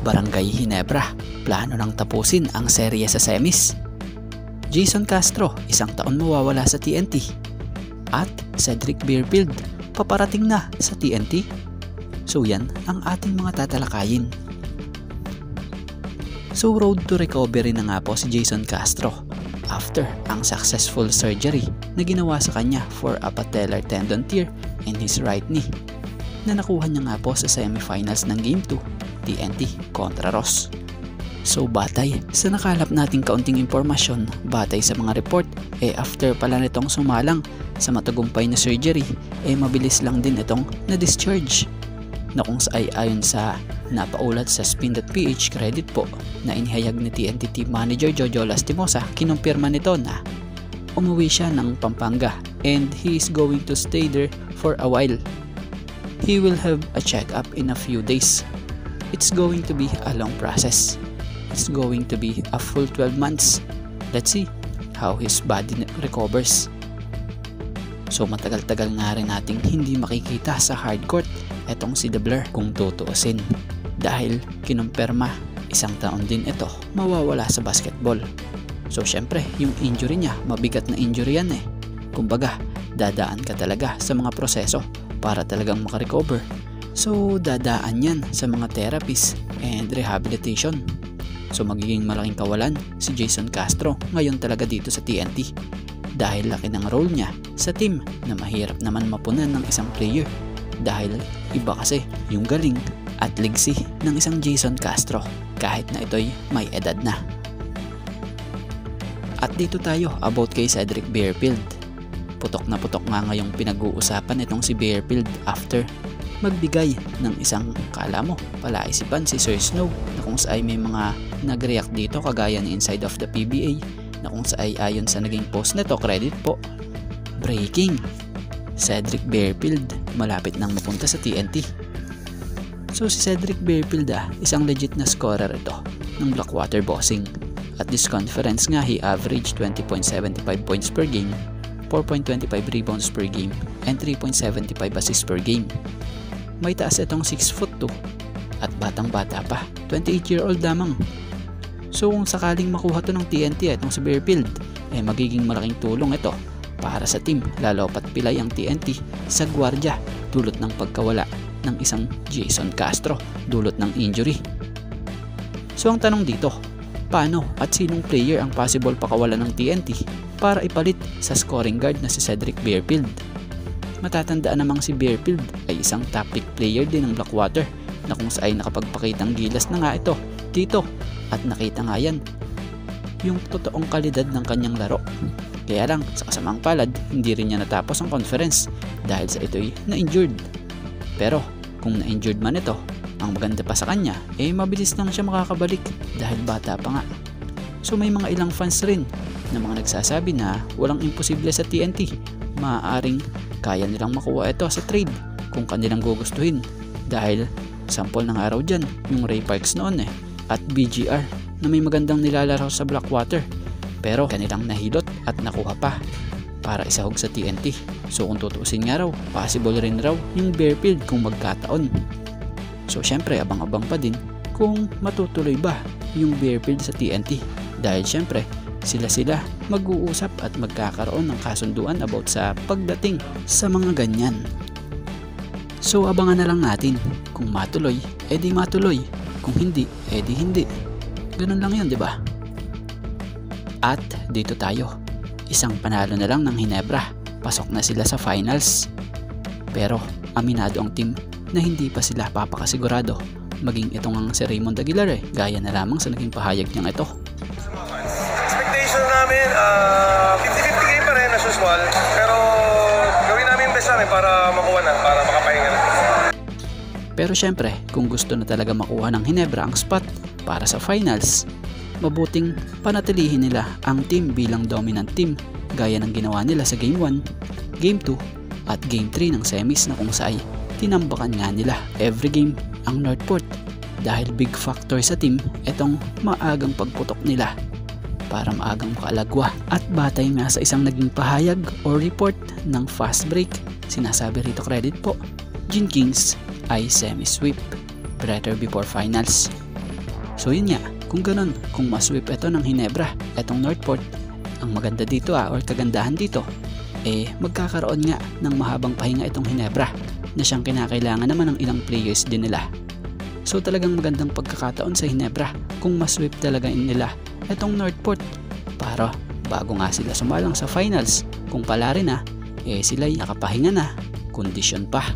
Barangay Ginebra, plano nang tapusin ang serye sa semis. Jason Castro, isang taon mawawala sa TNT. At Cedric Bearfield, paparating na sa TNT. So yan ang ating mga tatalakayin. So road to recovery na nga po si Jason Castro after ang successful surgery na ginawa sa kanya for a patellar tendon tear in his right knee na nakuha niya nga po sa semifinals ng Game 2 TNT kontra Ross. So batay sa nakalap nating kaunting impormasyon, batay sa mga report, after pala nitong sumalang sa matagumpay na surgery, mabilis lang din itong na-discharge na kung ayon sa napaulat sa Spin.ph credit po na inihayag ni TNT team manager Jojo Lastimosa, kinumpirma nito na umuwi siya ng Pampanga and he is going to stay there for a while. He will have a check-up in a few days. It's going to be a long process. It's going to be a full 12 months. Let's see how his body recovers. So matagal-tagal nga rin nating hindi makikita sa hardcourt etong si The Blur kung tutuusin. Dahil kinumpirma, isang taon din ito mawawala sa basketball. So syempre, yung injury niya, mabigat na injury yan eh. Kumbaga, dadaan ka talaga sa mga proseso para talagang makarecover. So dadaan yan sa mga therapies and rehabilitation. So magiging malaking kawalan si Jason Castro ngayon talaga dito sa TNT. Dahil laki ng role niya sa team na mahirap naman mapunan ng isang player. Dahil iba kasi yung galing at legacy ng isang Jason Castro kahit na ito'y may edad na. At dito tayo about kay Cedric Bearfield. Putok na putok nga ngayong pinag-uusapan itong si Bearfield after magbigay ng isang kala mo palaisipan si Sir Snow na kung saan may mga nag-react dito kagaya ni Inside of the PBA na kung saan ayon sa naging post nito, credit po, breaking, Cedric Bearfield malapit nang mapunta sa TNT. So si Cedric Bearfield isang legit na scorer ito ng Blackwater Bossing. At this conference nga he averaged 20.75 points per game, 4.25 rebounds per game, and 3.75 assists per game. May taas itong 6'2" at batang-bata pa, 28-year-old lamang. So kung sakaling makuha to ng TNT itong si Bearfield, magiging malaking tulong ito para sa team, lalo pat pilay ang TNT sa gwardya dulot ng pagkawala ng isang Jason Castro dulot ng injury. So ang tanong dito, paano at sinong player ang possible pakawalan ng TNT para ipalit sa scoring guard na si Cedric Bearfield? Matatandaan namang si Bearfield ay isang top pick player din ng Blackwater na kung saan nakapagpakitang gilas na nga ito dito at nakita nga yan yung totoong kalidad ng kanyang laro. Kaya lang sa kasamang palad hindi rin niya natapos ang conference dahil sa ito'y na-injured. Pero kung na-injured man ito, ang maganda pa sa kanya mabilis lang siya makakabalik dahil bata pa nga. So may mga ilang fans rin na mga nagsasabi na walang imposible sa TNT, maaaring kaya nilang makuha ito sa trade kung kanilang gugustuhin. Dahil sample ng araw dyan yung Ray Parks noon at BGR na may magandang nilalaro sa Blackwater pero kanilang nahilot at nakuha pa para isahog sa TNT. So kung tutuusin nga raw, possible rin raw yung Bearfield kung magkataon. So syempre abang-abang pa din kung matutuloy ba yung Bearfield sa TNT dahil syempre sila mag-uusap at magkakaroon ng kasunduan about sa pagdating sa mga ganyan. So abangan na lang natin, kung matuloy, edi matuloy, kung hindi, edi hindi. Ganun lang yun, di ba? At dito tayo, isang panalo na lang ng Ginebra, pasok na sila sa finals. Pero aminado ang team na hindi pa sila papakasigurado, maging itong ang si Raymond Aguilar gaya na lamang sa naging pahayag niyang ito. Expectation namin, 50-50 game pa rin as usual, pero gawin namin best namin para makuha na, para makapahinga na. Pero syempre, kung gusto na talaga makuha ng Ginebra ang spot para sa finals, mabuting panatilihin nila ang team bilang dominant team gaya ng ginawa nila sa Game 1, Game 2 at Game 3 ng semis na kung saan tinambakan nga nila every game ang Northport dahil big factor sa team itong maagang pagputok nila para maagang makalagwa. At batay nga sa isang naging pahayag o report ng Fast Break, sinasabi rito credit po, Gene Kings ay semi-sweep better before finals. So yun nga, kung ganun, kung masweep ito ng Hinebra, etong Northport, ang maganda dito or kagandahan dito, magkakaroon nga ng mahabang pahinga itong Hinebra na siyang kinakailangan naman ng ilang players din nila. So talagang magandang pagkakataon sa Hinebra kung masweep talaga nila etong Northport para bago nga sila sumalang sa finals, kung pala rin sila'y nakapahinga na, kondisyon pa.